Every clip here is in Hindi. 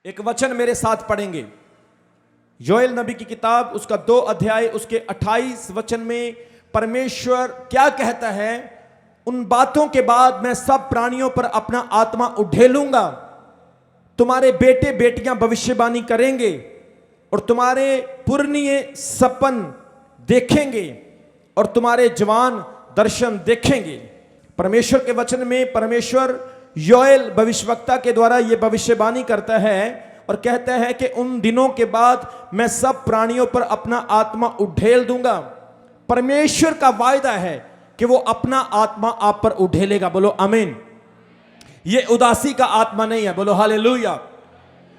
एक वचन मेरे साथ पढ़ेंगे। योएल नबी की किताब उसका 2 अध्याय उसके 28 वचन में परमेश्वर क्या कहता है, उन बातों के बाद मैं सब प्राणियों पर अपना आत्मा उड़ेलूंगा, तुम्हारे बेटे बेटियां भविष्यवाणी करेंगे और तुम्हारे पुरनिये सपन देखेंगे और तुम्हारे जवान दर्शन देखेंगे। परमेश्वर के वचन में परमेश्वर योएल भविष्यवक्ता के द्वारा यह भविष्यवाणी करता है और कहता है कि उन दिनों के बाद मैं सब प्राणियों पर अपना आत्मा उड़ेल दूंगा। परमेश्वर का वायदा है कि वो अपना आत्मा आप पर उड़ेलेगा। बोलो आमीन। ये उदासी का आत्मा नहीं है, बोलो हालेलुया।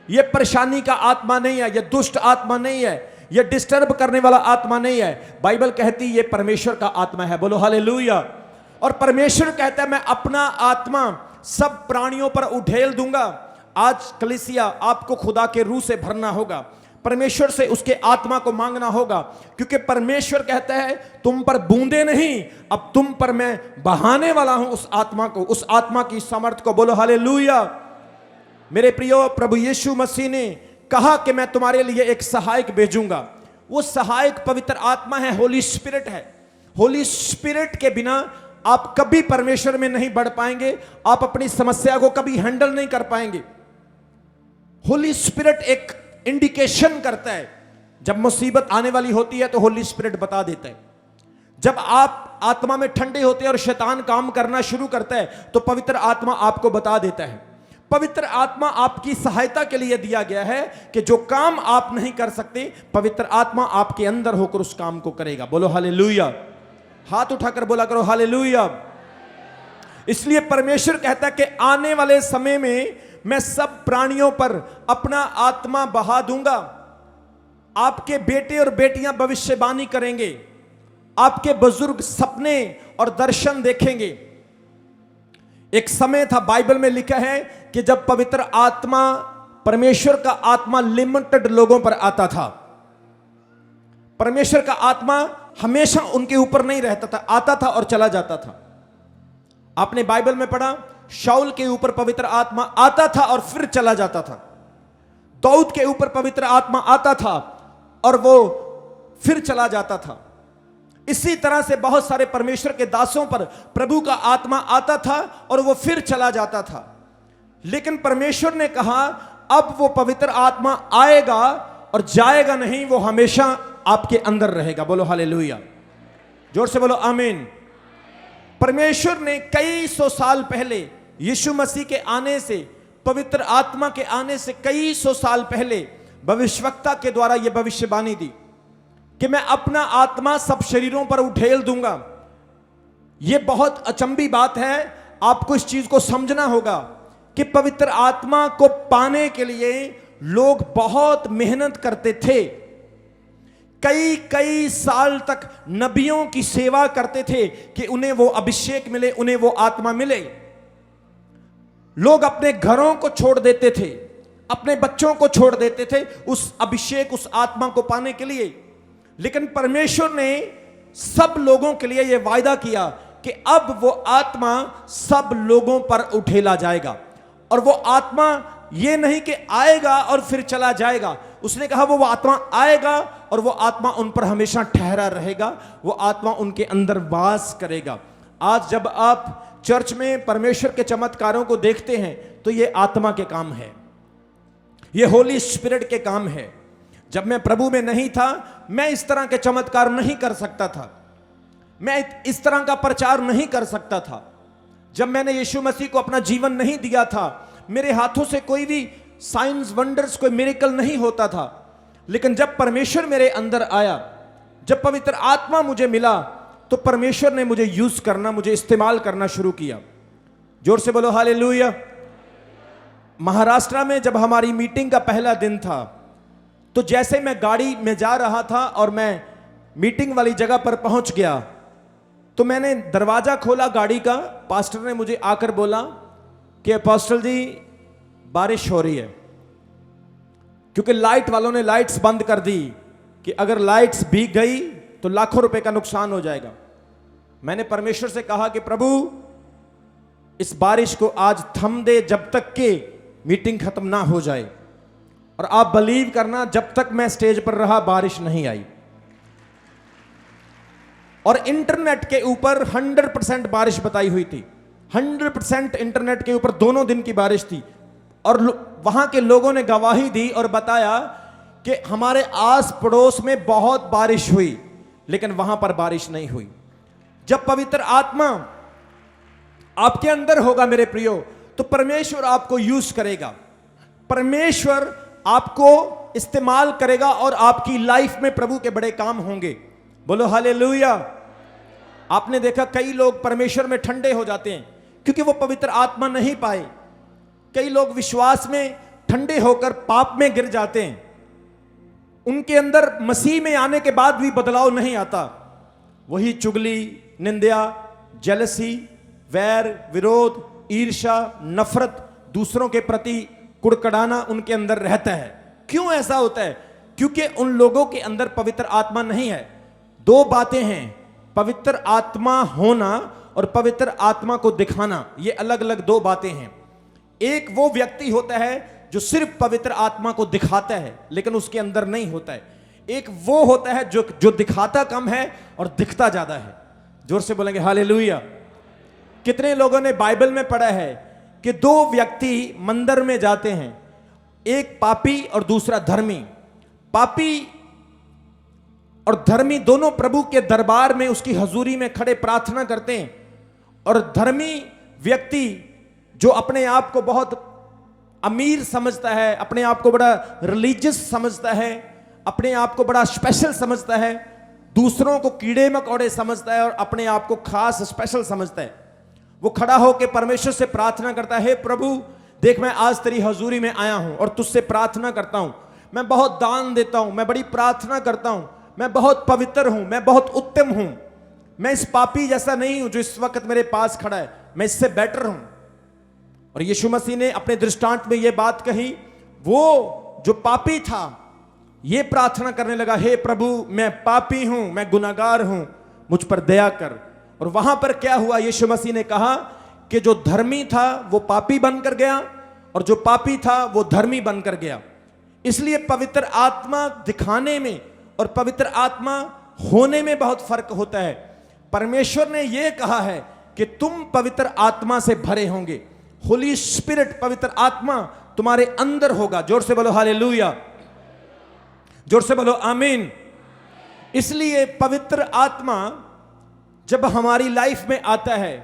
ये परेशानी का आत्मा नहीं है, ये दुष्ट आत्मा नहीं है, ये डिस्टर्ब करने वाला आत्मा नहीं है। बाइबल कहती है ये परमेश्वर का आत्मा है, बोलो हालेलुया। और परमेश्वर कहता है मैं अपना आत्मा सब प्राणियों पर उड़ेल दूंगा। आज कलीसिया आपको खुदा के रूह से भरना होगा, परमेश्वर से उसके आत्मा को मांगना होगा, क्योंकि परमेश्वर कहता है तुम पर बूंदे नहीं, अब तुम पर मैं बहाने वाला हूं उस आत्मा को, उस आत्मा की सामर्थ को। बोलो हालेलुया। मेरे प्रियो, प्रभु यीशु मसीह ने कहा कि मैं तुम्हारे लिए एक सहायक भेजूंगा। वो सहायक पवित्र आत्मा है, होली स्पिरिट है। होली स्पिरिट के बिना आप कभी परमेश्वर में नहीं बढ़ पाएंगे, आप अपनी समस्या को कभी हैंडल नहीं कर पाएंगे। होली स्पिरिट एक इंडिकेशन करता है, जब मुसीबत आने वाली होती है तो होली स्पिरिट बता देता है। जब आप आत्मा में ठंडे होते हैं और शैतान काम करना शुरू करता है तो पवित्र आत्मा आपको बता देता है। पवित्र आत्मा आपकी सहायता के लिए दिया गया है कि जो काम आप नहीं कर सकते, पवित्र आत्मा आपके अंदर होकर उस काम को करेगा। बोलो हालेलुया। हाथ उठाकर बोला करो हालेलुया। इसलिए परमेश्वर कहता है कि आने वाले समय में मैं सब प्राणियों पर अपना आत्मा बहा दूंगा। आपके बेटे और बेटियां भविष्यवाणी करेंगे, आपके बुजुर्ग सपने और दर्शन देखेंगे। एक समय था, बाइबल में लिखा है कि जब पवित्र आत्मा, परमेश्वर का आत्मा लिमिटेड लोगों पर आता था। परमेश्वर का आत्मा हमेशा उनके ऊपर नहीं रहता था, आता था और चला जाता था। आपने बाइबल में पढ़ा, शाऊल के ऊपर पवित्र आत्मा आता था और फिर चला जाता था। दाऊद के ऊपर पवित्र आत्मा आता था और वो फिर चला जाता था। इसी तरह से बहुत सारे परमेश्वर के दासों पर प्रभु का आत्मा आता था और वो फिर चला जाता था। लेकिन परमेश्वर ने कहा अब वो पवित्र आत्मा आएगा और जाएगा नहीं, वो हमेशा आपके अंदर रहेगा। बोलो हालेलुया। जोर से बोलो आमीन। परमेश्वर ने कई सौ साल पहले यीशु मसीह के आने से, पवित्र आत्मा के आने से कई सौ साल पहले भविष्यवक्ता के द्वारा यह भविष्यवाणी दी कि मैं अपना आत्मा सब शरीरों पर उड़ेल दूंगा। यह बहुत अचंभी बात है, आपको इस चीज को समझना होगा कि पवित्र आत्मा को पाने के लिए लोग बहुत मेहनत करते थे। कई कई साल तक नबियों की सेवा करते थे कि उन्हें वो अभिषेक मिले, उन्हें वो आत्मा मिले। लोग अपने घरों को छोड़ देते थे, अपने बच्चों को छोड़ देते थे उस अभिषेक, उस आत्मा को पाने के लिए। लेकिन परमेश्वर ने सब लोगों के लिए यह वायदा किया कि अब वो आत्मा सब लोगों पर उठेला जाएगा। और वो आत्मा ये नहीं कि आएगा और फिर चला जाएगा, उसने कहा वो आत्मा आएगा और वो आत्मा उन पर हमेशा ठहरा रहेगा, वो आत्मा उनके अंदर वास करेगा। आज जब आप चर्च में परमेश्वर के चमत्कारों को देखते हैं तो ये आत्मा के काम है, ये होली स्पिरिट के काम है। जब मैं प्रभु में नहीं था, मैं इस तरह के चमत्कार नहीं कर सकता था, मैं इस तरह का प्रचार नहीं कर सकता था। जब मैंने यीशु मसीह को अपना जीवन नहीं दिया था, मेरे हाथों से कोई भी साइंस वंडर्स, कोई मिरेकल नहीं होता था। लेकिन जब परमेश्वर मेरे अंदर आया, जब पवित्र आत्मा मुझे मिला, तो परमेश्वर ने मुझे यूज करना, मुझे इस्तेमाल करना शुरू किया। जोर से बोलो हालेलुया। महाराष्ट्र में जब हमारी मीटिंग का पहला दिन था, तो जैसे मैं गाड़ी में जा रहा था और मैं मीटिंग वाली जगह पर पहुंच गया, तो मैंने दरवाजा खोला गाड़ी का। पास्टर ने मुझे आकर बोला कि अपोस्टल जी बारिश हो रही है, क्योंकि लाइट वालों ने लाइट्स बंद कर दी कि अगर लाइट्स भीग गई तो लाखों रुपए का नुकसान हो जाएगा। मैंने परमेश्वर से कहा कि प्रभु इस बारिश को आज थम दे जब तक कि मीटिंग खत्म ना हो जाए। और आप बिलीव करना, जब तक मैं स्टेज पर रहा बारिश नहीं आई। और इंटरनेट के ऊपर 100% बारिश बताई हुई थी। 100% इंटरनेट के ऊपर दोनों दिन की बारिश थी। और वहां के लोगों ने गवाही दी और बताया कि हमारे आस पड़ोस में बहुत बारिश हुई, लेकिन वहां पर बारिश नहीं हुई। जब पवित्र आत्मा आपके अंदर होगा मेरे प्रियो, तो परमेश्वर आपको यूज करेगा, परमेश्वर आपको इस्तेमाल करेगा और आपकी लाइफ में प्रभु के बड़े काम होंगे। बोलो हालेलुया। आपने देखा कई लोग परमेश्वर में ठंडे हो जाते हैं क्योंकि वो पवित्र आत्मा नहीं पाए। कई लोग विश्वास में ठंडे होकर पाप में गिर जाते हैं। उनके अंदर मसीह में आने के बाद भी बदलाव नहीं आता। वही चुगली, निंदा, जेलसी, वैर, विरोध, ईर्ष्या, नफरत, दूसरों के प्रति कुड़कड़ाना उनके अंदर रहता है। क्यों ऐसा होता है? क्योंकि उन लोगों के अंदर पवित्र आत्मा नहीं है। दो बातें हैं, पवित्र आत्मा होना और पवित्र आत्मा को दिखाना। ये अलग अलग दो बातें हैं। एक वो व्यक्ति होता है जो सिर्फ पवित्र आत्मा को दिखाता है लेकिन उसके अंदर नहीं होता है। एक वो होता है जो दिखाता कम है और दिखता ज्यादा है। जोर से बोलेंगे हालेलुया। कितने लोगों ने बाइबल में पढ़ा है कि दो व्यक्ति मंदिर में जाते हैं, एक पापी और दूसरा धर्मी। पापी और धर्मी दोनों प्रभु के दरबार में उसकी हजूरी में खड़े प्रार्थना करते हैं। और धर्मी व्यक्ति जो अपने आप को बहुत अमीर समझता है, अपने आप को बड़ा रिलीजियस समझता है, अपने आप को बड़ा स्पेशल समझता है, दूसरों को कीड़े मकोड़े समझता है और अपने आप को खास स्पेशल समझता है। वो खड़ा होकर परमेश्वर से प्रार्थना करता है, हे प्रभु देख मैं आज तेरी हजूरी में आया हूं और तुझसे प्रार्थना करता हूं। मैं बहुत दान देता हूं, मैं बड़ी प्रार्थना करता हूं, मैं बहुत पवित्र हूं, मैं बहुत उत्तम हूं, मैं इस पापी जैसा नहीं हूं जो इस वक्त मेरे पास खड़ा है, मैं इससे बेटर हूं। और यीशु मसीह ने अपने दृष्टांत में यह बात कही। वो जो पापी था यह प्रार्थना करने लगा, हे प्रभु मैं पापी हूं, मैं गुनाहगार हूं, मुझ पर दया कर। और वहां पर क्या हुआ? यीशु मसीह ने कहा कि जो धर्मी था वो पापी बनकर गया और जो पापी था वो धर्मी बनकर गया। इसलिए पवित्र आत्मा दिखाने में और पवित्र आत्मा होने में बहुत फर्क होता है। परमेश्वर ने यह कहा है कि तुम पवित्र आत्मा से भरे होंगे। होली स्पिरिट, पवित्र आत्मा तुम्हारे अंदर होगा। जोर से बोलो हालेलुया, जोर से बोलो आमीन। इसलिए पवित्र आत्मा जब हमारी लाइफ में आता है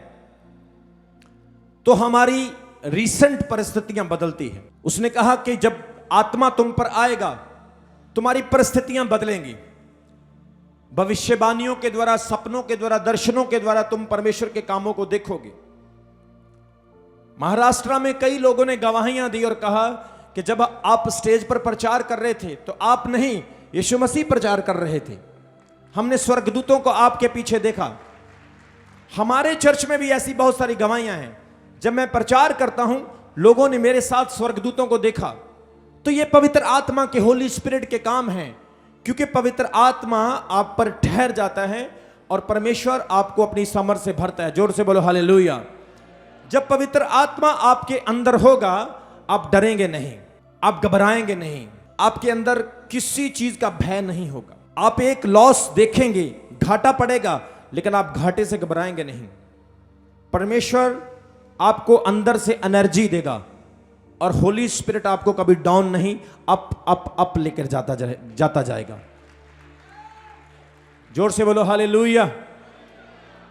तो हमारी रीसेंट परिस्थितियां बदलती हैं। उसने कहा कि जब आत्मा तुम पर आएगा तुम्हारी परिस्थितियां बदलेंगी। भविष्यवाणियों के द्वारा, सपनों के द्वारा, दर्शनों के द्वारा तुम परमेश्वर के कामों को देखोगे। महाराष्ट्र में कई लोगों ने गवाहियां दी और कहा कि जब आप स्टेज पर प्रचार कर रहे थे तो आप नहीं, यीशु मसीह प्रचार कर रहे थे। हमने स्वर्गदूतों को आपके पीछे देखा। हमारे चर्च में भी ऐसी बहुत सारी गवाहियां हैं। जब मैं प्रचार करता हूं लोगों ने मेरे साथ स्वर्गदूतों को देखा। तो ये पवित्र आत्मा के, होली स्पिरिट के काम हैं। क्योंकि पवित्र आत्मा आप पर ठहर जाता है और परमेश्वर आपको अपनी समर्थ से भरता है। जोर से बोलो हालेलुया। जब पवित्र आत्मा आपके अंदर होगा आप डरेंगे नहीं, आप घबराएंगे नहीं, आपके अंदर किसी चीज का भय नहीं होगा। आप एक लॉस देखेंगे, घाटा पड़ेगा, लेकिन आप घाटे से घबराएंगे नहीं। परमेश्वर आपको अंदर से एनर्जी देगा और होली स्पिरिट आपको कभी डाउन नहीं, अप लेकर जाता जाएगा। जोर से बोलो हालेलुया।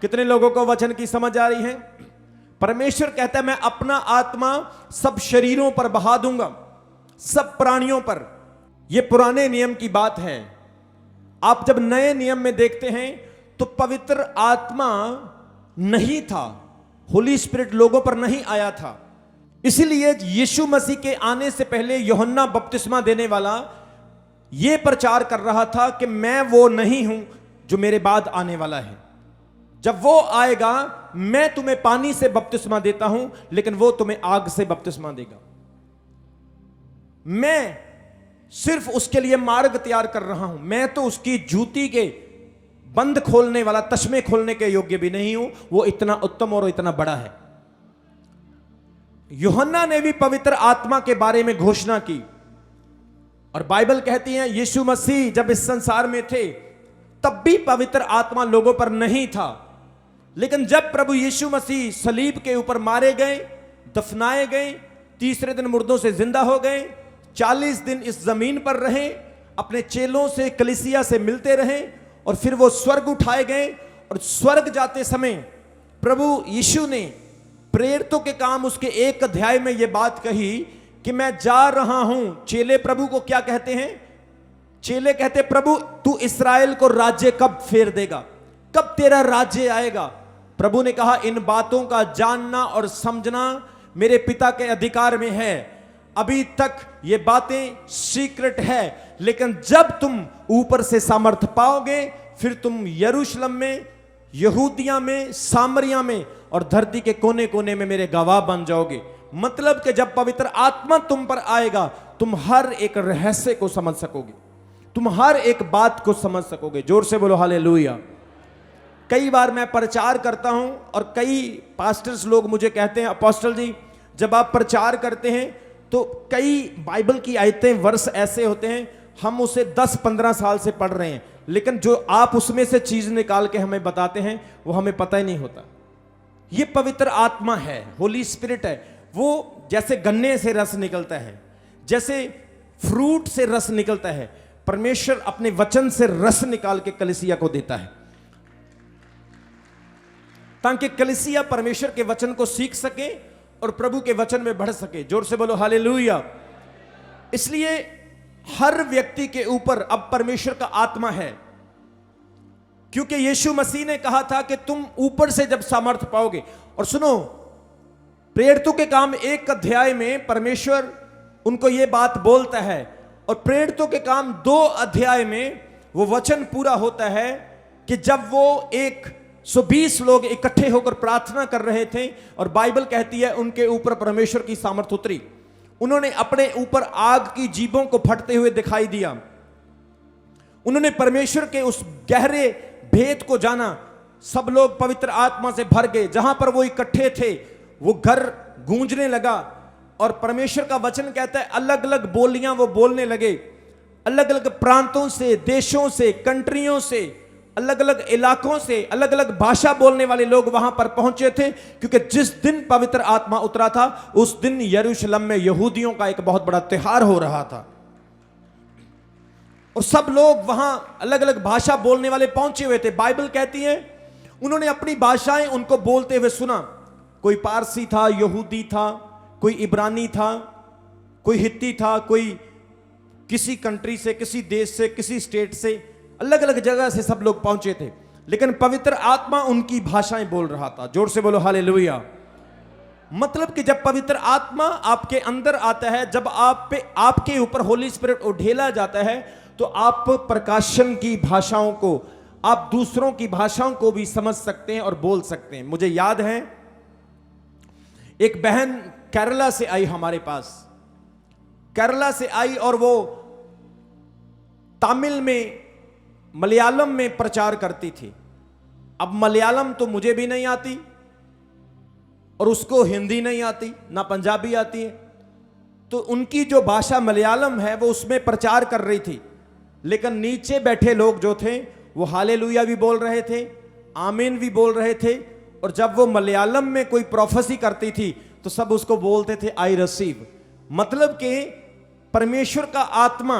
कितने लोगों को वचन की समझ आ रही है? परमेश्वर कहता है मैं अपना आत्मा सब शरीरों पर बहा दूंगा, सब प्राणियों पर। यह पुराने नियम की बात है। आप जब नए नियम में देखते हैं तो पवित्र आत्मा नहीं था, होली स्पिरिट लोगों पर नहीं आया था। इसीलिए यीशु मसीह के आने से पहले यूहन्ना बपतिस्मा देने वाला यह प्रचार कर रहा था कि मैं वो नहीं हूं जो मेरे बाद आने वाला है। जब वो आएगा मैं तुम्हें पानी से बपतिस्मा देता हूं, लेकिन वो तुम्हें आग से बपतिस्मा देगा। मैं सिर्फ उसके लिए मार्ग तैयार कर रहा हूं। मैं तो उसकी जूती के बंद खोलने वाला, तस्मे खोलने के योग्य भी नहीं हूं। वो इतना उत्तम और इतना बड़ा है। यूहन्ना ने भी पवित्र आत्मा के बारे में घोषणा की और बाइबल कहती है यीशु मसीह जब इस संसार में थे तब भी पवित्र आत्मा लोगों पर नहीं था, लेकिन जब प्रभु यीशु मसीह सलीब के ऊपर मारे गए, दफनाए गए, तीसरे दिन मुर्दों से जिंदा हो गए, 40 दिन इस जमीन पर रहे, अपने चेलों से कलीसिया से मिलते रहे और फिर वो स्वर्ग उठाए गए। और स्वर्ग जाते समय प्रभु यीशु ने प्रेरितों के काम उसके 1 अध्याय में ये बात कही कि मैं जा रहा हूं। चेले प्रभु को क्या कहते हैं? चेले कहते प्रभु तू इस्राएल को राज्य कब फेर देगा, कब तेरा राज्य आएगा? प्रभु ने कहा इन बातों का जानना और समझना मेरे पिता के अधिकार में है, अभी तक ये बातें सीक्रेट है, लेकिन जब तुम ऊपर से सामर्थ पाओगे फिर तुम यरूशलेम में, यहूदिया में, सामरिया में और धरती के कोने कोने में मेरे गवाह बन जाओगे। मतलब कि जब पवित्र आत्मा तुम पर आएगा तुम हर एक रहस्य को समझ सकोगे, तुम हर एक बात को समझ सकोगे। जोर से बोलो हालेलुया। कई बार मैं प्रचार करता हूं और कई पास्टर्स लोग मुझे कहते हैं अपोस्टल जी जब आप प्रचार करते हैं तो कई बाइबल की आयतें, वर्ष ऐसे होते हैं हम उसे 10-15 साल से पढ़ रहे हैं, लेकिन जो आप उसमें से चीज निकाल के हमें बताते हैं वो हमें पता ही नहीं होता। ये पवित्र आत्मा है, होली स्पिरिट है। वो जैसे गन्ने से रस निकलता है, जैसे फ्रूट से रस निकलता है, परमेश्वर अपने वचन से रस निकाल के कलीसिया को देता है ताकि कलीसिया परमेश्वर के वचन को सीख सके और प्रभु के वचन में बढ़ सके। जोर से बोलो हालेलुया। इसलिए हर व्यक्ति के ऊपर अब परमेश्वर का आत्मा है, क्योंकि यीशु मसीह ने कहा था कि तुम ऊपर से जब सामर्थ पाओगे। और सुनो, प्रेरितों के काम 1 अध्याय में परमेश्वर उनको यह बात बोलता है और प्रेरितों के काम 2 अध्याय में वो वचन पूरा होता है कि जब वो 120 लोग इकट्ठे होकर प्रार्थना कर रहे थे और बाइबल कहती है उनके ऊपर परमेश्वर की सामर्थ उतरी। उन्होंने अपने ऊपर आग की जीभों को फटते हुए दिखाई दिया। उन्होंने परमेश्वर के उस गहरे भेद को जाना। सब लोग पवित्र आत्मा से भर गए। जहां पर वो इकट्ठे थे वो घर गूंजने लगा और परमेश्वर का वचन कहता है अलग अलग बोलियां वो बोलने लगे। अलग अलग प्रांतों से, देशों से, कंट्रियों से, अलग अलग इलाकों से अलग अलग भाषा बोलने वाले लोग वहां पर पहुंचे थे, क्योंकि जिस दिन पवित्र आत्मा उतरा था उस दिन यरूशलेम में यहूदियों का एक बहुत बड़ा त्योहार हो रहा था और सब लोग वहां अलग अलग भाषा बोलने वाले पहुंचे हुए थे। बाइबल कहती है उन्होंने अपनी भाषाएं उनको बोलते हुए सुना। कोई पारसी था, यहूदी था, कोई इब्रानी था, कोई हित्ती था, कोई किसी कंट्री से, किसी देश से, किसी स्टेट से, अलग अलग जगह से सब लोग पहुंचे थे, लेकिन पवित्र आत्मा उनकी भाषाएं बोल रहा था। जोर से बोलो हालेलुया। मतलब कि जब पवित्र आत्मा आपके अंदर आता है, जब आप पे, आपके ऊपर होली स्पिरिट उठेला जाता है, तो आप प्रकाशन की भाषाओं को, आप दूसरों की भाषाओं को भी समझ सकते हैं और बोल सकते हैं। मुझे याद है एक बहन केरला से आई हमारे पास, केरला से आई और वो तमिल में, मलयालम में प्रचार करती थी। अब मलयालम तो मुझे भी नहीं आती और उसको हिंदी नहीं आती, ना पंजाबी आती है, तो उनकी जो भाषा मलयालम है वो उसमें प्रचार कर रही थी। लेकिन नीचे बैठे लोग जो थे वो हालेलुया भी बोल रहे थे, आमीन भी बोल रहे थे, और जब वो मलयालम में कोई प्रोफेसी करती थी तो सब उसको बोलते थे आई रिसीव। मतलब कि परमेश्वर का आत्मा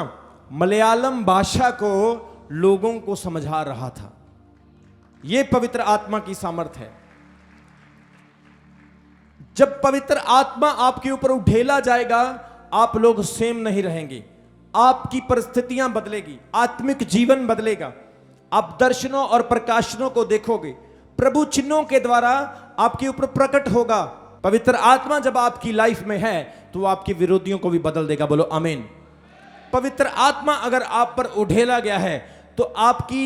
मलयालम भाषा को लोगों को समझा रहा था। यह पवित्र आत्मा की सामर्थ्य है। जब पवित्र आत्मा आपके ऊपर उठेला जाएगा आप लोग सेम नहीं रहेंगे, आपकी परिस्थितियां बदलेगी, आत्मिक जीवन बदलेगा, आप दर्शनों और प्रकाशनों को देखोगे, प्रभु चिन्हों के द्वारा आपके ऊपर प्रकट होगा। पवित्र आत्मा जब आपकी लाइफ में है तो आपके विरोधियों को भी बदल देगा। बोलो आमीन। पवित्र आत्मा अगर आप पर उठेला गया है तो आपकी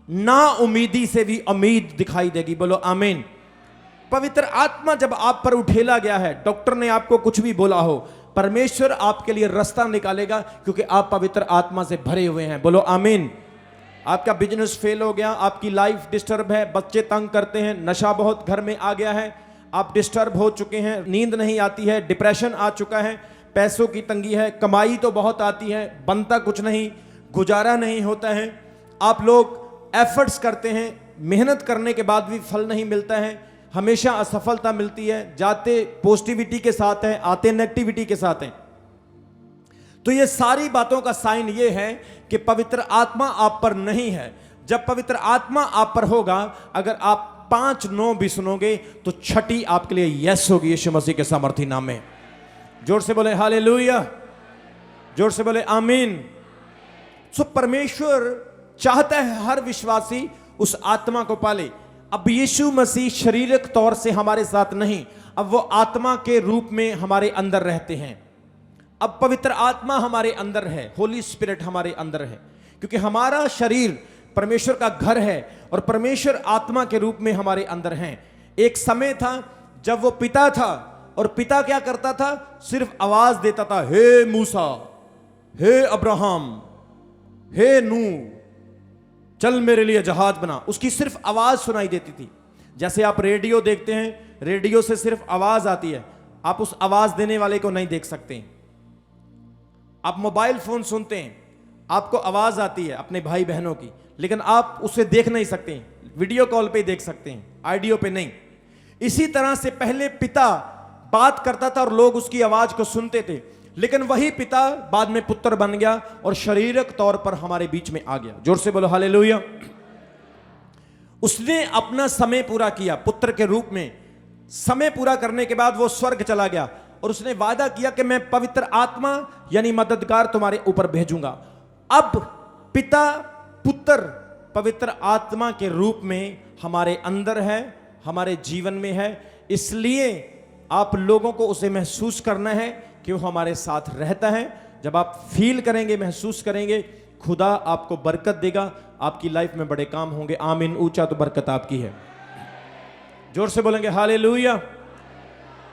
ना उम्मीदी से भी उम्मीद दिखाई देगी। बोलो आमीन। पवित्र आत्मा जब आप पर उठेला गया है, डॉक्टर ने आपको कुछ भी बोला हो, परमेश्वर आपके लिए रास्ता निकालेगा, क्योंकि आप पवित्र आत्मा से भरे हुए हैं। बोलो आमीन। आपका बिजनेस फेल हो गया, आपकी लाइफ डिस्टर्ब है, बच्चे तंग करते हैं, नशा बहुत घर में आ गया है, आप डिस्टर्ब हो चुके हैं, नींद नहीं आती है, डिप्रेशन आ चुका है, पैसों की तंगी है, कमाई तो बहुत आती है, बनता कुछ नहीं, गुजारा नहीं होता है। आप लोग एफर्ट्स करते हैं, मेहनत करने के बाद भी फल नहीं मिलता है, हमेशा असफलता मिलती है। जाते पॉजिटिविटी के साथ हैं, आते नेगेटिविटी के साथ हैं। तो ये सारी बातों का साइन ये है कि पवित्र आत्मा आप पर नहीं है। जब पवित्र आत्मा आप पर होगा, अगर आप 5 नो भी सुनोगे तो छठी आपके लिए यस होगी यीशु मसीह के सामर्थी नाम में। जोर से बोले हालेलुया, जोर से बोले आमीन। सो परमेश्वर चाहता है हर विश्वासी उस आत्मा को पाले। अब यीशु मसीह शारीरिक तौर से हमारे साथ नहीं, अब वो आत्मा के रूप में हमारे अंदर रहते हैं। अब पवित्र आत्मा हमारे अंदर है, होली स्पिरिट हमारे अंदर है, क्योंकि हमारा शरीर परमेश्वर का घर है और परमेश्वर आत्मा के रूप में हमारे अंदर हैं। एक समय था जब वो पिता था, और पिता क्या करता था? सिर्फ आवाज देता था, हे मूसा, हे अब्राहम, हे नूह, चल मेरे लिए जहाज बना। उसकी सिर्फ आवाज सुनाई देती थी। जैसे आप रेडियो देखते हैं, रेडियो से सिर्फ आवाज आती है, आप उस आवाज देने वाले को नहीं देख सकते। आप मोबाइल फोन सुनते हैं, आपको आवाज आती है अपने भाई बहनों की, लेकिन आप उसे देख नहीं सकते। वीडियो कॉल पे देख सकते हैं, ऑडियो पे नहीं। इसी तरह से पहले पिता बात करता था और लोग उसकी आवाज को सुनते थे, लेकिन वही पिता बाद में पुत्र बन गया और शारीरिक तौर पर हमारे बीच में आ गया। जोर से बोलो हालेलुया। उसने अपना समय पूरा किया पुत्र के रूप में। समय पूरा करने के बाद वो स्वर्ग चला गया और उसने वादा किया कि मैं पवित्र आत्मा यानी मददगार तुम्हारे ऊपर भेजूंगा। अब पिता पुत्र पवित्र आत्मा के रूप में हमारे अंदर है, हमारे जीवन में है। इसलिए आप लोगों को उसे महसूस करना है कि वो हमारे साथ रहता है। जब आप फील करेंगे, महसूस करेंगे, खुदा आपको बरकत देगा, आपकी लाइफ में बड़े काम होंगे। आमीन। ऊंचा तो बरकत आपकी है। जोर से बोलेंगे हालेलुया।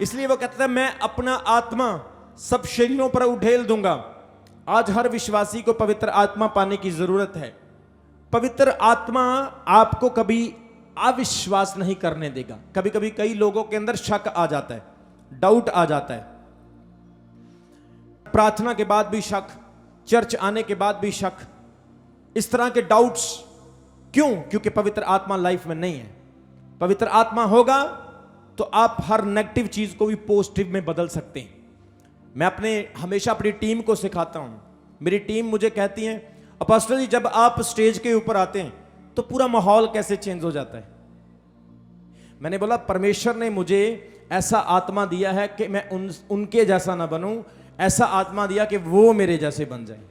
इसलिए वो कहता है मैं अपना आत्मा सब शरीरों पर उठेल दूंगा। आज हर विश्वासी को पवित्र आत्मा पाने की जरूरत है। पवित्र आत्मा आपको कभी अविश्वास नहीं करने देगा। कभी कभी कई लोगों के अंदर शक आ जाता है, डाउट आ जाता है, प्रार्थना के बाद भी शक, चर्च आने के बाद भी शक, इस तरह के डाउट्स क्यों? क्योंकि पवित्र आत्मा लाइफ में नहीं है। पवित्र आत्मा होगा तो आप हर नेगेटिव चीज को भी पॉजिटिव में बदल सकते हैं। मैं हमेशा अपनी टीम को सिखाता हूं। मेरी टीम मुझे कहती है अपोस्टल जी, जब आप स्टेज के ऊपर आते हैं तो पूरा माहौल कैसे चेंज हो जाता है। मैंने बोला परमेश्वर ने मुझे ऐसा आत्मा दिया है कि मैं उनके जैसा ना बनूं, ऐसा आत्मा दिया कि वो मेरे जैसे बन जाए।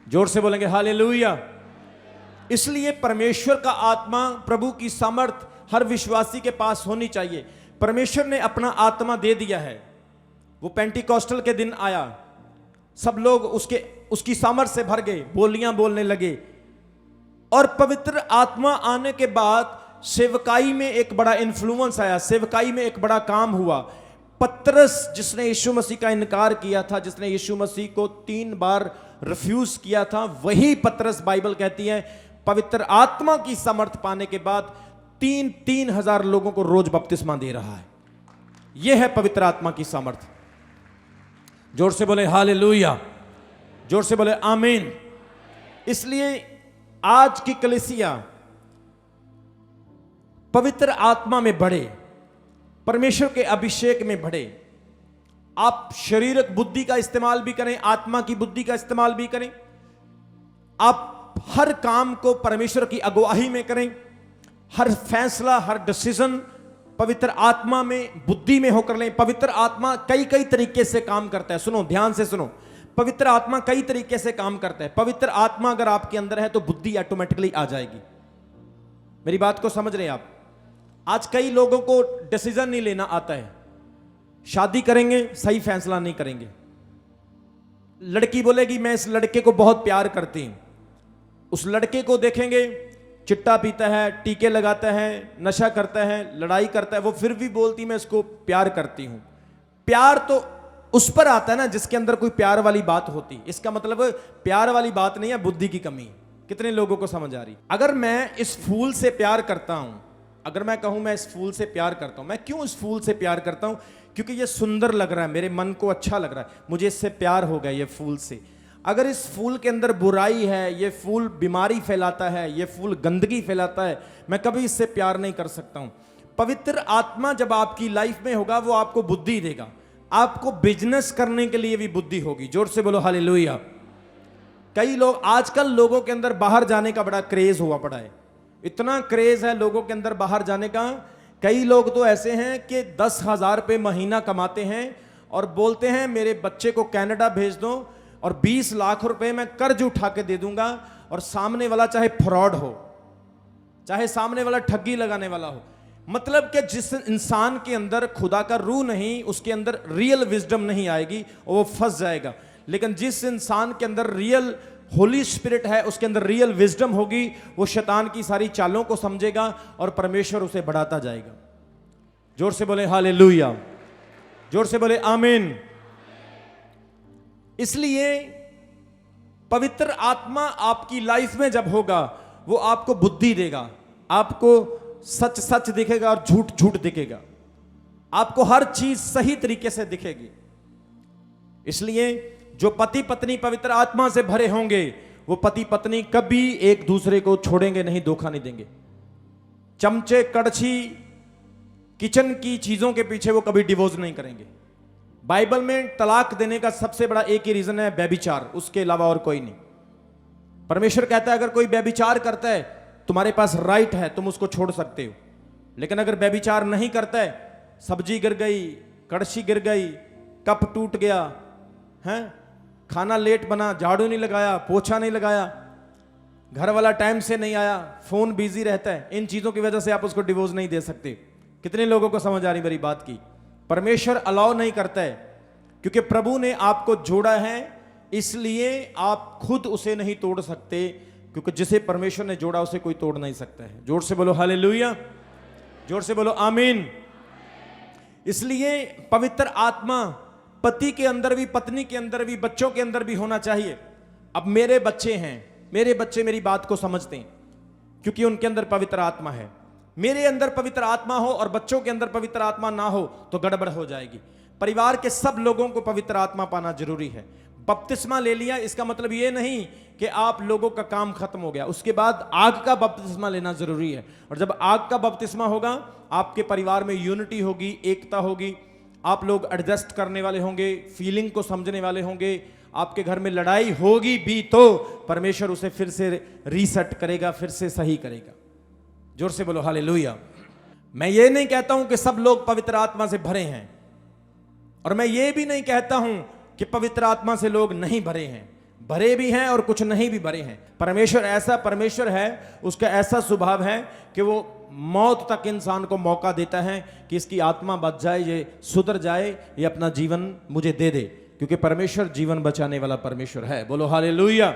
जोर से बोलेंगे हालेलुया। इसलिए परमेश्वर का आत्मा, प्रभु की सामर्थ हर विश्वासी के पास होनी चाहिए। परमेश्वर ने अपना आत्मा दे दिया है। वो पेंटिकॉस्टल के दिन आया, सब लोग उसकी सामर्थ से भर गए, बोलियां बोलने लगे। और पवित्र आत्मा आने के बाद सेवकाई में एक बड़ा इन्फ्लुएंस आया, सेवकाई में एक बड़ा काम हुआ। पतरस जिसने यीशु मसीह का इनकार किया था, जिसने यीशु मसीह को 3 बार रिफ्यूज किया था, वही पतरस, बाइबल कहती है, पवित्र आत्मा की सामर्थ पाने के बाद 3-3 हजार लोगों को रोज बपतिस्मा दे रहा है। यह है पवित्र आत्मा की सामर्थ। जोर से बोले हालेलुया, जोर से बोले आमीन। इसलिए आज की कलीसिया पवित्र आत्मा में बढ़े, परमेश्वर के अभिषेक में बढ़े। आप शारीरिक बुद्धि का इस्तेमाल भी करें, आत्मा की बुद्धि का इस्तेमाल भी करें। आप हर काम को परमेश्वर की अगुवाई में करें। हर फैसला, हर डिसीजन पवित्र आत्मा में, बुद्धि में होकर लें। पवित्र आत्मा कई तरीके से काम करता है। सुनो, ध्यान से सुनो, पवित्र आत्मा कई तरीके से काम करता है। पवित्र आत्मा अगर आपके अंदर है तो बुद्धि ऑटोमेटिकली आ जाएगी। मेरी बात को समझ रहे हैं आप? आज कई लोगों को डिसीजन नहीं लेना आता है। शादी करेंगे, सही फैसला नहीं करेंगे। लड़की बोलेगी मैं इस लड़के को बहुत प्यार करती हूं, उस लड़के को देखेंगे चिट्टा पीता है, टीके लगाता है, नशा करता है, लड़ाई करता है, वो फिर भी बोलती मैं इसको प्यार करती हूं। प्यार तो उस पर आता है ना जिसके अंदर कोई प्यार वाली बात होती। इसका मतलब प्यार वाली बात नहीं है, बुद्धि की कमी। कितने लोगों को समझ आ रही? अगर मैं इस फूल से प्यार करता हूं अगर मैं कहूं मैं इस फूल से प्यार करता हूं, मैं क्यों इस फूल से प्यार करता हूं? क्योंकि ये सुंदर लग रहा है, मेरे मन को अच्छा लग रहा है, मुझे इससे प्यार हो गया ये फूल से। अगर इस फूल के अंदर बुराई है, ये फूल बीमारी फैलाता है, ये फूल गंदगी फैलाता है, मैं कभी इससे प्यार नहीं कर सकता हूं। पवित्र आत्मा जब आपकी लाइफ में होगा, वो आपको बुद्धि देगा, आपको बिजनेस करने के लिए भी बुद्धि होगी। जोर से बोलो हालेलुया। कई लोग, आजकल लोगों के अंदर बाहर जाने का बड़ा क्रेज हुआ पड़ा है, इतना क्रेज है लोगों के अंदर बाहर जाने का। कई लोग तो ऐसे हैं कि 10,000 रुपये महीना कमाते हैं और बोलते हैं मेरे बच्चे को कनाडा भेज दो और 20 लाख रुपए मैं कर्ज उठा के दे दूंगा, और सामने वाला चाहे फ्रॉड हो, चाहे सामने वाला ठगी लगाने वाला हो। मतलब कि जिस इंसान के अंदर खुदा का रूह नहीं, उसके अंदर रियल विजडम नहीं आएगी और वो फंस जाएगा। लेकिन जिस इंसान के अंदर रियल होली स्पिरिट है, उसके अंदर रियल विजडम होगी, वो शैतान की सारी चालों को समझेगा और परमेश्वर उसे बढ़ाता जाएगा। जोर से बोले हालेलुया, जोर से बोले आमीन। इसलिए पवित्र आत्मा आपकी लाइफ में जब होगा, वो आपको बुद्धि देगा, आपको सच सच दिखेगा और झूठ झूठ दिखेगा, आपको हर चीज सही तरीके से दिखेगी। इसलिए जो पति पत्नी पवित्र आत्मा से भरे होंगे, वो पति पत्नी कभी एक दूसरे को छोड़ेंगे नहीं, धोखा नहीं देंगे। चमचे कड़छी किचन की चीजों के पीछे वो कभी डिवोर्स नहीं करेंगे। बाइबल में तलाक देने का सबसे बड़ा एक ही रीजन है, व्यभिचार, उसके अलावा और कोई नहीं। परमेश्वर कहता है अगर कोई व्यभिचार करता है, तुम्हारे पास राइट है, तुम उसको छोड़ सकते हो। लेकिन अगर व्यभिचार नहीं करता है, सब्जी गिर गई, कड़छी गिर गई, कप टूट गया है, खाना लेट बना, झाड़ू नहीं लगाया, पोछा नहीं लगाया, घर वाला टाइम से नहीं आया, फोन बिजी रहता है, इन चीजों की वजह से आप उसको डिवोर्स नहीं दे सकते। कितने लोगों को समझ आ रही मेरी बात की? परमेश्वर अलाउ नहीं करता है, क्योंकि प्रभु ने आपको जोड़ा है, इसलिए आप खुद उसे नहीं तोड़ सकते, क्योंकि जिसे परमेश्वर ने जोड़ा उसे कोई तोड़ नहीं सकता है। जोर से बोलो हालेलुया, जोर से बोलो आमीन। इसलिए पवित्र आत्मा पति के अंदर भी, पत्नी के अंदर भी, बच्चों के अंदर भी होना चाहिए। अब मेरे बच्चे हैं, मेरे बच्चे मेरी बात को समझते हैं, क्योंकि उनके अंदर पवित्र आत्मा है। मेरे अंदर पवित्र आत्मा हो और बच्चों के अंदर पवित्र आत्मा ना हो तो गड़बड़ हो जाएगी। परिवार के सब लोगों को पवित्र आत्मा पाना जरूरी है। बपतिस्मा ले लिया, इसका मतलब ये नहीं कि आप लोगों का काम खत्म हो गया, उसके बाद आग का बपतिस्मा लेना जरूरी है। और जब आग का बपतिस्मा होगा, आपके परिवार में यूनिटी होगी, एकता होगी, आप लोग एडजस्ट करने वाले होंगे, फीलिंग को समझने वाले होंगे। आपके घर में लड़ाई होगी भी तो परमेश्वर उसे फिर से रीसेट करेगा, फिर से सही करेगा। जोर से बोलो हालेलुया। मैं ये नहीं कहता हूं कि सब लोग पवित्र आत्मा से भरे हैं, और मैं ये भी नहीं कहता हूं कि पवित्र आत्मा से लोग नहीं भरे हैं। भरे भी हैं और कुछ नहीं भी भरे हैं। परमेश्वर ऐसा परमेश्वर है, उसका ऐसा स्वभाव है कि वो मौत तक इंसान को मौका देता है कि इसकी आत्मा बच जाए, ये सुधर जाए, ये अपना जीवन मुझे दे दे, क्योंकि परमेश्वर जीवन बचाने वाला परमेश्वर है। बोलो हालेलुया।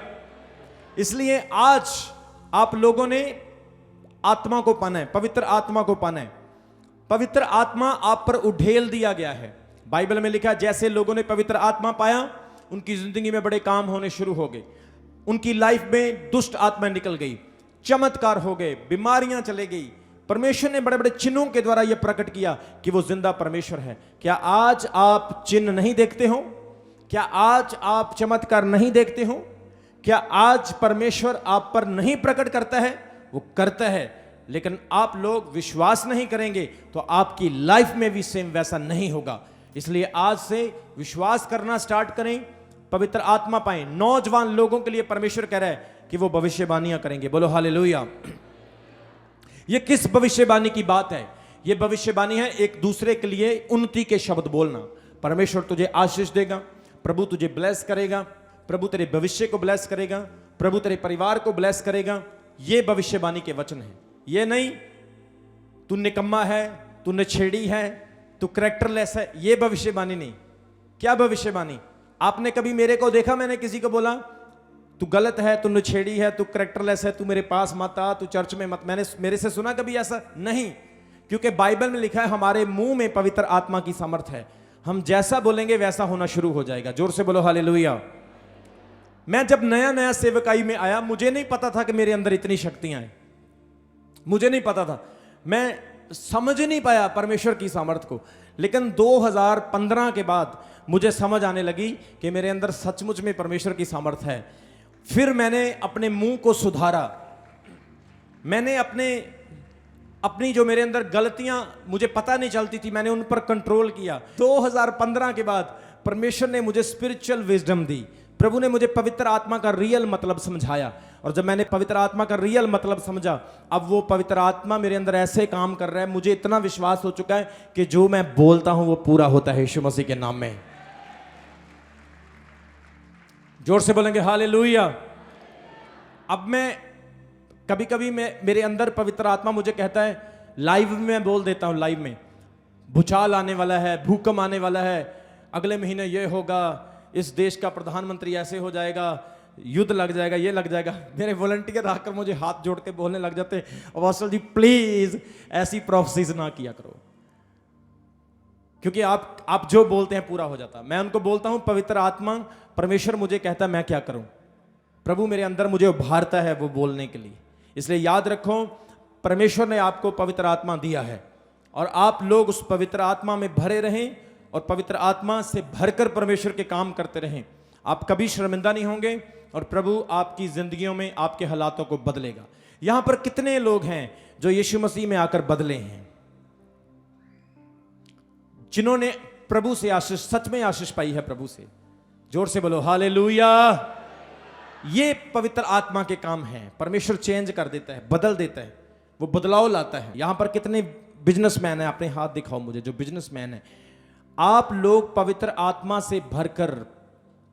इसलिए आज आप लोगों ने आत्मा को पाना है, पवित्र आत्मा को पाना है। पवित्र आत्मा आप पर उड़ेल दिया गया है। बाइबल में लिखा है जैसे लोगों ने पवित्र आत्मा पाया, उनकी जिंदगी में बड़े काम होने शुरू हो गए, उनकी लाइफ में दुष्ट आत्मा निकल गई, चमत्कार हो गए, बीमारियां चले गई। परमेश्वर ने बड़े बड़े चिन्हों के द्वारा यह प्रकट किया कि वो जिंदा परमेश्वर है। क्या आज आप चिन्ह नहीं देखते हो? क्या आज आप चमत्कार नहीं देखते हो? क्या आज परमेश्वर आप पर नहीं प्रकट करता है? वो करता है, लेकिन आप लोग विश्वास नहीं करेंगे तो आपकी लाइफ में भी सेम वैसा नहीं होगा। इसलिए आज से विश्वास करना स्टार्ट करें, पवित्र आत्मा पाएं। नौजवान लोगों के लिए परमेश्वर कह रहा है कि वो भविष्यवाणियां करेंगे। बोलो हालेलुया। ये किस भविष्यवाणी की बात है? ये भविष्यवाणी है एक दूसरे के लिए उन्नति के शब्द बोलना। परमेश्वर तुझे आशीष देगा, प्रभु तुझे ब्लेस करेगा, प्रभु तेरे भविष्य को ब्लेस करेगा, प्रभु तेरे परिवार को ब्लेस करेगा। ये भविष्यवाणी के वचन है। ये नहीं तू निकम्मा है, तू नछेड़ी है, तू कैरेक्टरलेस है, ये भविष्यवाणी नहीं। क्या भविष्यवाणी? आपने कभी मेरे को देखा मैंने किसी को बोला तू गलत है, तू नछेड़ी है, तू कैरेक्टरलेस है, तू मेरे पास मत आ, तू चर्च में मत? मैंने मेरे से सुना कभी ऐसा? नहीं, क्योंकि बाइबल में लिखा है हमारे मुंह में पवित्र आत्मा की सामर्थ है। हम जैसा बोलेंगे वैसा होना शुरू हो जाएगा। जोर से बोलो हालेलुया। मैं जब नया नया सेवकाई में आया, मुझे नहीं पता था कि मेरे अंदर इतनी शक्तियां हैं, मुझे नहीं पता था। मैं समझ नहीं पाया परमेश्वर की सामर्थ को। लेकिन 2015 के बाद मुझे समझ आने लगी कि मेरे अंदर सचमुच में परमेश्वर की सामर्थ है। फिर मैंने अपने मुंह को सुधारा, मैंने अपनी जो मेरे अंदर गलतियां मुझे पता नहीं चलती थी, मैंने उन पर कंट्रोल किया। 2015 के बाद परमेश्वर ने मुझे स्पिरिचुअल विजडम दी, प्रभु ने मुझे पवित्र आत्मा का रियल मतलब समझाया। और जब मैंने पवित्र आत्मा का रियल मतलब समझा, अब वो पवित्र आत्मा मेरे अंदर ऐसे काम कर रहा है, मुझे इतना विश्वास हो चुका है कि जो मैं बोलता हूं वो पूरा होता है यीशु मसीह के नाम में। जोर से बोलेंगे हालेलुया। अब मैं कभी कभी मेरे अंदर पवित्र आत्मा मुझे कहता है, लाइव में मैं बोल देता हूं, लाइव में भूचाल आने वाला है, भूकंप आने वाला है, अगले महीने ये होगा, इस देश का प्रधानमंत्री ऐसे हो जाएगा, युद्ध लग जाएगा, ये लग जाएगा। मेरे वॉलंटियर आकर मुझे हाथ जोड़ के बोलने लग जाते, अपोस्टल जी प्लीज ऐसी प्रोफेसीज ना किया करो, क्योंकि आप जो बोलते हैं पूरा हो जाता। मैं उनको बोलता हूं पवित्र आत्मा परमेश्वर मुझे कहता है मैं क्या करूं, प्रभु मेरे अंदर मुझे उभारता है वो बोलने के लिए। इसलिए याद रखो, परमेश्वर ने आपको पवित्र आत्मा दिया है और आप लोग उस पवित्र आत्मा में भरे रहें और पवित्र आत्मा से भरकर परमेश्वर के काम करते रहें। आप कभी शर्मिंदा नहीं होंगे और प्रभु आपकी जिंदगियों में आपके हालातों को बदलेगा। यहां पर कितने लोग हैं जो यीशु मसीह में आकर बदले हैं, जिन्होंने प्रभु से आशीष, सच में आशीष पाई है प्रभु से? जोर से बोलो हालेलुया। ये पवित्र आत्मा के काम है। परमेश्वर चेंज कर देता है, बदल देता है, वो बदलाव लाता है। यहां पर कितने बिजनेसमैन हैं, अपने हाथ दिखाओ मुझे जो बिजनेसमैन है। आप लोग पवित्र आत्मा से भरकर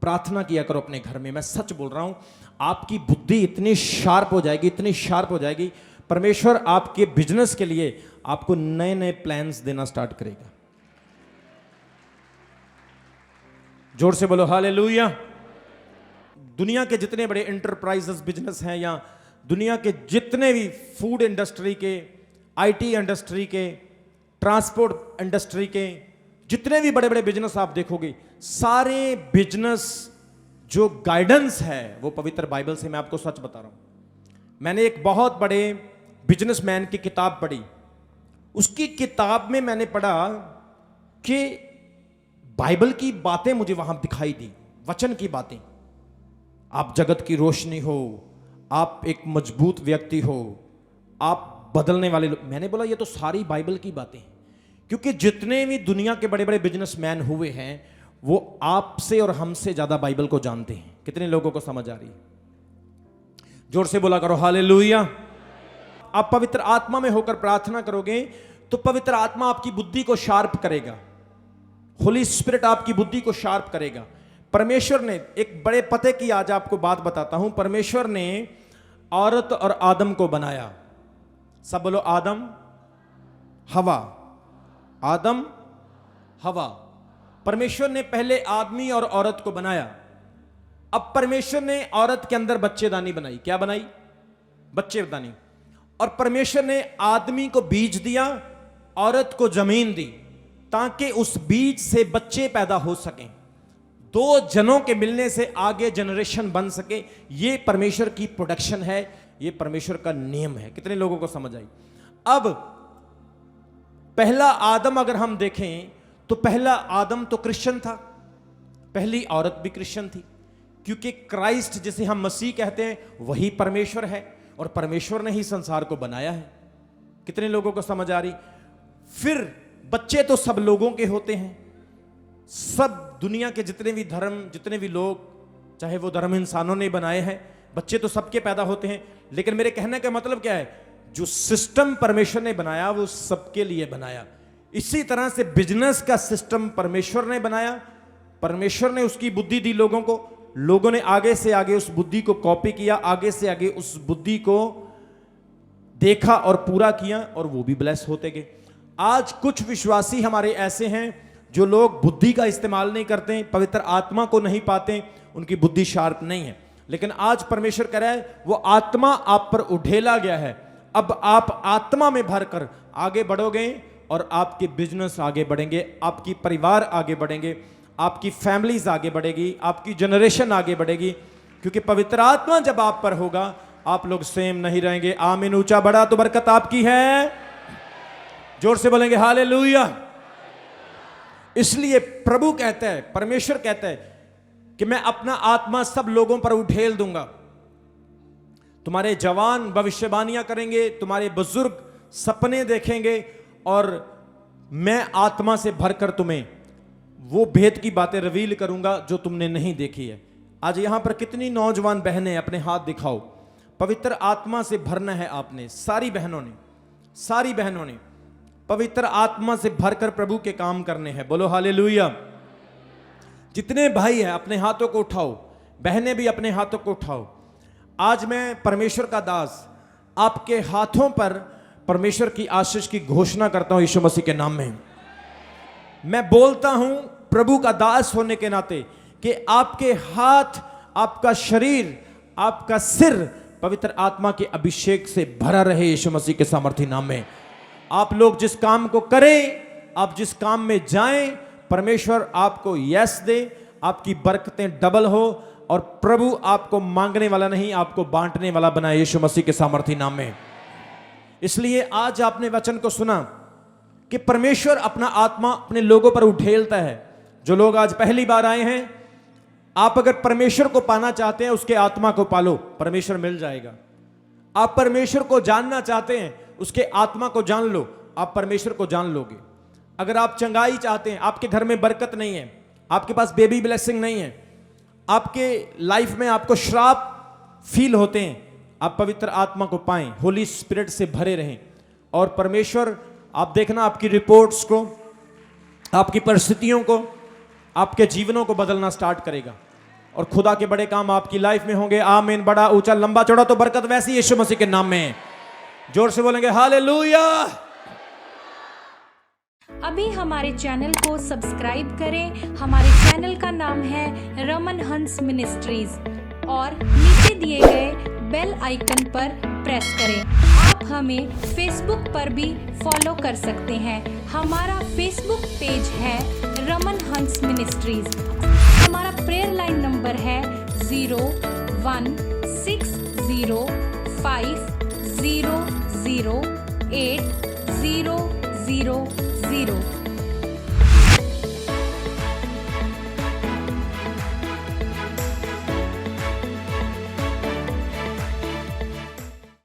प्रार्थना किया करो अपने घर में। मैं सच बोल रहा हूं, आपकी बुद्धि इतनी शार्प हो जाएगी, इतनी शार्प हो जाएगी, परमेश्वर आपके बिजनेस के लिए आपको नए नए प्लान्स देना स्टार्ट करेगा। जोर से बोलो हालेलुया। दुनिया के जितने बड़े इंटरप्राइजेस बिजनेस हैं, या दुनिया के जितने भी फूड इंडस्ट्री के, आईटी इंडस्ट्री के, ट्रांसपोर्ट इंडस्ट्री के, जितने भी बड़े बड़े बिजनेस आप देखोगे, सारे बिजनेस जो गाइडेंस है वो पवित्र बाइबल से। मैं आपको सच बता रहा हूं, मैंने एक बहुत बड़े बिजनेसमैन की किताब पढ़ी। उसकी किताब में मैंने पढ़ा कि बाइबल की बातें मुझे वहां दिखाई दी, वचन की बातें। आप जगत की रोशनी हो, आप एक मजबूत व्यक्ति हो, आप बदलने वाले लोग। मैंने बोला ये तो सारी बाइबल की बातें हैं, क्योंकि जितने भी दुनिया के बड़े बड़े बिजनेसमैन हुए हैं वो आपसे और हमसे ज्यादा बाइबल को जानते हैं। कितने लोगों को समझ आ रही है? जोर से बोला करो हालेलुया। आप पवित्र आत्मा में होकर प्रार्थना करोगे तो पवित्र आत्मा आपकी बुद्धि को शार्प करेगा। होली स्पिरिट आपकी बुद्धि को शार्प करेगा। परमेश्वर ने एक बड़े पते की आज आपको बात बताता हूं। परमेश्वर ने औरत और आदम को बनाया। सब बोलो आदम हवा, आदम हवा। परमेश्वर ने पहले आदमी और औरत को बनाया। अब परमेश्वर ने औरत के अंदर बच्चेदानी बनाई। क्या बनाई? बच्चेदानी। और परमेश्वर ने आदमी को बीज दिया, औरत को जमीन दी, ताकि उस बीज से बच्चे पैदा हो सकें, दो जनों के मिलने से आगे जनरेशन बन सके। ये परमेश्वर की प्रोडक्शन है, ये परमेश्वर का नियम है। कितने लोगों को समझ आई? अब पहला आदम अगर हम देखें तो पहला आदम तो क्रिश्चियन था, पहली औरत भी क्रिश्चियन थी, क्योंकि क्राइस्ट जिसे हम मसीह कहते हैं वही परमेश्वर है और परमेश्वर ने ही संसार को बनाया है। कितने लोगों को समझ आ रही? फिर बच्चे तो सब लोगों के होते हैं। सब दुनिया के जितने भी धर्म, जितने भी लोग, चाहे वो धर्म इंसानों ने बनाए हैं, बच्चे तो सबके पैदा होते हैं। लेकिन मेरे कहने का मतलब क्या है? जो सिस्टम परमेश्वर ने बनाया वो सबके लिए बनाया। इसी तरह से बिजनेस का सिस्टम परमेश्वर ने बनाया। परमेश्वर ने उसकी बुद्धि दी लोगों को, लोगों ने आगे से आगे उस बुद्धि को कॉपी किया, आगे से आगे उस बुद्धि को देखा और पूरा किया, और वो भी ब्लेस होते गए। आज कुछ विश्वासी हमारे ऐसे हैं जो लोग बुद्धि का इस्तेमाल नहीं करते, पवित्र आत्मा को नहीं पाते, उनकी बुद्धि शार्प नहीं है। लेकिन आज परमेश्वर कह रहा है वो आत्मा आप पर उठेला गया है। अब आप आत्मा में भरकर आगे बढ़ोगे और आपके बिजनेस आगे बढ़ेंगे, आपकी परिवार आगे बढ़ेंगे, आपकी फैमिलीज आगे बढ़ेगी, आपकी जनरेशन आगे बढ़ेगी, क्योंकि पवित्र आत्मा जब आप पर होगा आप लोग सेम नहीं रहेंगे। आमीन। ऊंचा बड़ा तो बरकत आपकी है। जोर से बोलेंगे हालेलुया। इसलिए प्रभु कहता है, परमेश्वर कहता है कि मैं अपना आत्मा सब लोगों पर उठेल दूंगा। तुम्हारे जवान भविष्यवाणियां करेंगे, तुम्हारे बुजुर्ग सपने देखेंगे, और मैं आत्मा से भरकर तुम्हें वो भेद की बातें रिवील करूंगा जो तुमने नहीं देखी है। आज यहां पर कितनी नौजवान बहनें, अपने हाथ दिखाओ। पवित्र आत्मा से भरना है आपने, सारी बहनों ने पवित्र आत्मा से भरकर प्रभु के काम करने हैं। बोलो हालेलुया। जितने भाई हैं अपने हाथों को उठाओ, बहनें भी अपने हाथों को उठाओ। आज मैं परमेश्वर का दास आपके हाथों पर परमेश्वर की आशीष की घोषणा करता हूं यीशु मसीह के नाम में। मैं बोलता हूं प्रभु का दास होने के नाते कि आपके हाथ, आपका शरीर, आपका सिर पवित्र आत्मा के अभिषेक से भरा रहे यीशु मसीह के सामर्थी नाम में। आप लोग जिस काम को करें, आप जिस काम में जाएं, परमेश्वर आपको यस दे, आपकी बरकतें डबल हो, और प्रभु आपको मांगने वाला नहीं, आपको बांटने वाला बनाए यीशु मसीह के सामर्थी नाम में। इसलिए आज आपने वचन को सुना कि परमेश्वर अपना आत्मा अपने लोगों पर उठेलता है। जो लोग आज पहली बार आए हैं, आप अगर परमेश्वर को पाना चाहते हैं, उसके आत्मा को पालो, परमेश्वर मिल जाएगा। आप परमेश्वर को जानना चाहते हैं, उसके आत्मा को जान लो, आप परमेश्वर को जान लोगे। अगर आप चंगाई चाहते हैं, आपके घर में बरकत नहीं है, आपके पास बेबी ब्लेसिंग नहीं है, आपके लाइफ में आपको श्राप फील होते हैं, आप पवित्र आत्मा को पाएं, होली स्पिरिट से भरे रहें, और परमेश्वर, आप देखना आपकी रिपोर्ट्स को, आपकी परिस्थितियों को, आपके जीवनों को बदलना स्टार्ट करेगा, और खुदा के बड़े काम आपकी लाइफ में होंगे। आमीन। बड़ा ऊंचा लंबा चौड़ा तो बरकत वैसी यीशु मसीह के नाम में। जोर से बोलेंगे हालेलुया। अभी हमारे चैनल को सब्सक्राइब करें। हमारे चैनल का नाम है रमन हंस मिनिस्ट्रीज, और नीचे दिए गए बेल आइकन पर प्रेस करें। आप हमें फेसबुक पर भी फॉलो कर सकते हैं। हमारा फेसबुक पेज है रमन हंस मिनिस्ट्रीज। हमारा प्रेयर लाइन नंबर है 0160500800.